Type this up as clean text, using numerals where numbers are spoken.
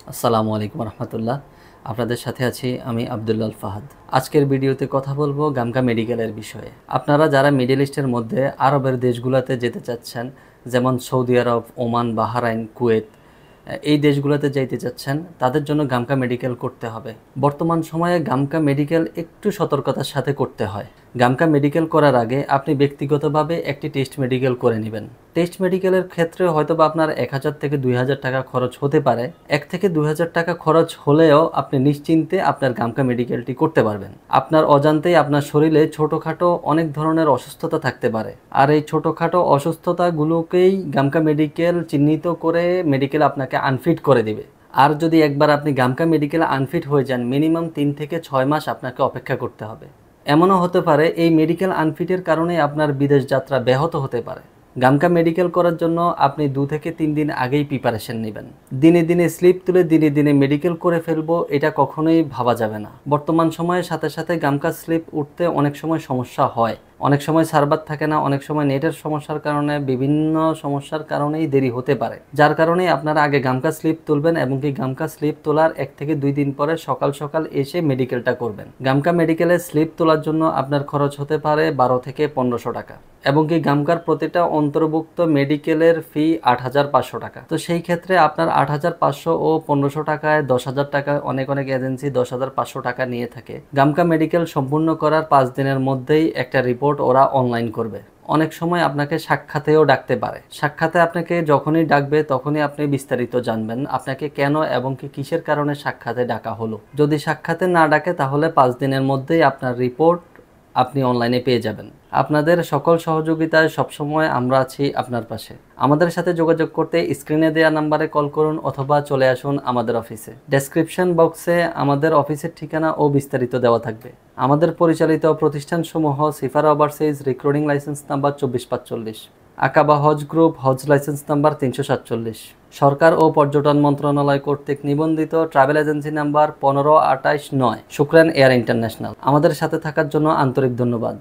আসসালামু আলাইকুম রহমতুল্লাহ। আপনাদের সাথে আছি আমি আবদুল্লাল ফাহাদ। আজকের ভিডিওতে কথা বলবো গামকা মেডিকেলের বিষয়ে। আপনারা যারা মিডল ইস্টের মধ্যে আরবের দেশগুলোতে যেতে চাচ্ছেন, যেমন সৌদি আরব, ওমান, বাহরাইন, কুয়েত, এই দেশগুলোতে যাইতে চাচ্ছেন, তাদের জন্য গামকা মেডিকেল করতে হবে। বর্তমান সময়ে গামকা মেডিকেল একটু সতর্কতার সাথে করতে হয়। গামকা মেডিকেল করার আগে আপনি ব্যক্তিগতভাবে একটি টেস্ট মেডিকেল করে নেবেন। টেস্ট মেডিকেলের ক্ষেত্রে হয়তোবা আপনার 1000 থেকে 2000 টাকা খরচ হতে পারে। 1 থেকে 2000 টাকা খরচ হলেও আপনি নিশ্চিন্তে আপনার গামকা মেডিকেলটি করতে পারবেন। আপনার অজান্তেই আপনার শরীরে ছোটোখাটো অনেক ধরনের অসুস্থতা থাকতে পারে, আর এই ছোটোখাটো অসুস্থতাগুলোকেই গামকা মেডিকেল চিহ্নিত করে মেডিকেল আপনাকে আনফিট করে দিবে। আর যদি একবার আপনি গামকা মেডিকেলে আনফিট হয়ে যান, মিনিমাম 3 থেকে 6 মাস আপনাকে অপেক্ষা করতে হবে। এমনও হতে পারে এই মেডিকেল আনফিটের কারণে আপনার বিদেশ যাত্রা ব্যাহত হতে পারে। গামকা মেডিকেল করার জন্য আপনি 2 থেকে 3 দিন আগেই প্রিপারেশন নেবেন। দিনে দিনে স্লিপ তুলে দিনে দিনে মেডিকেল করে ফেলবো, এটা কখনোই ভাবা যাবে না। বর্তমান সময়ের সাথে সাথে গামকা স্লিপ উঠতে অনেক সময় সমস্যা হয়। অনেক সময় সার্ভার থাকে না, অনেক সময় নেটের সমস্যার কারণে, বিভিন্ন সমস্যার কারণেই দেরি হতে পারে। যার কারণেই আপনারা আগে গামকা স্লিপ তুলবেন এবং কি গামকা স্লিপ তোলার 1 থেকে 2 দিন পরে সকাল সকাল এসে মেডিকেলটা করবেন। গামকা মেডিকেলে স্লিপ তোলার জন্য আপনার খরচ হতে পারে 12 থেকে 1500 টাকা, এবং কি গামকার প্রতিটা অন্তর্ভুক্ত মেডিকেলের ফি 8500 টাকা। তো সেই ক্ষেত্রে আপনার 8500 ও 1500 টাকায় 10,000 টাকা, অনেক অনেক এজেন্সি 10,500 টাকা নিয়ে থাকে। গামকা মেডিকেল সম্পূর্ণ করার 5 দিনের মধ্যেই একটা রিপোর্ট ওরা অনলাইন করবে। অনেক সময় আপনাকে সাক্ষাতেও ডাকতে পারে। সাক্ষাতে আপনাকে যখনই ডাকবে তখনই আপনি বিস্তারিত জানবেন আপনাকে কেন এবং কি কিসের কারণে সাক্ষাতে ডাকা হলো। যদি সাক্ষাতে না ডাকে তাহলে 5 দিনের মধ্যেই আপনার রিপোর্ট আপনি অনলাইনে পেয়ে যাবেন। আপনাদের সকল সহযোগিতায় সবসময় আমরা আছি আপনার পাশে। আমাদের সাথে যোগাযোগ করতে স্ক্রিনে দেওয়া নাম্বারে কল করুন অথবা চলে আসুন আমাদের অফিসে। ডেসক্রিপশন বক্সে আমাদের অফিসের ঠিকানা ও বিস্তারিত দেওয়া থাকবে। আমাদের পরিচালিত প্রতিষ্ঠানসমূহ Sifara overseas, recruiting license number 2445, Akaba Hajj group, হজ লাইসেন্স নাম্বার 347, সরকার ও পর্যটন মন্ত্রণালয় কর্তৃক নিবন্ধিত travel agency number 15289, Shukran air international. আমাদের সাথে থাকার জন্য আন্তরিক ধন্যবাদ।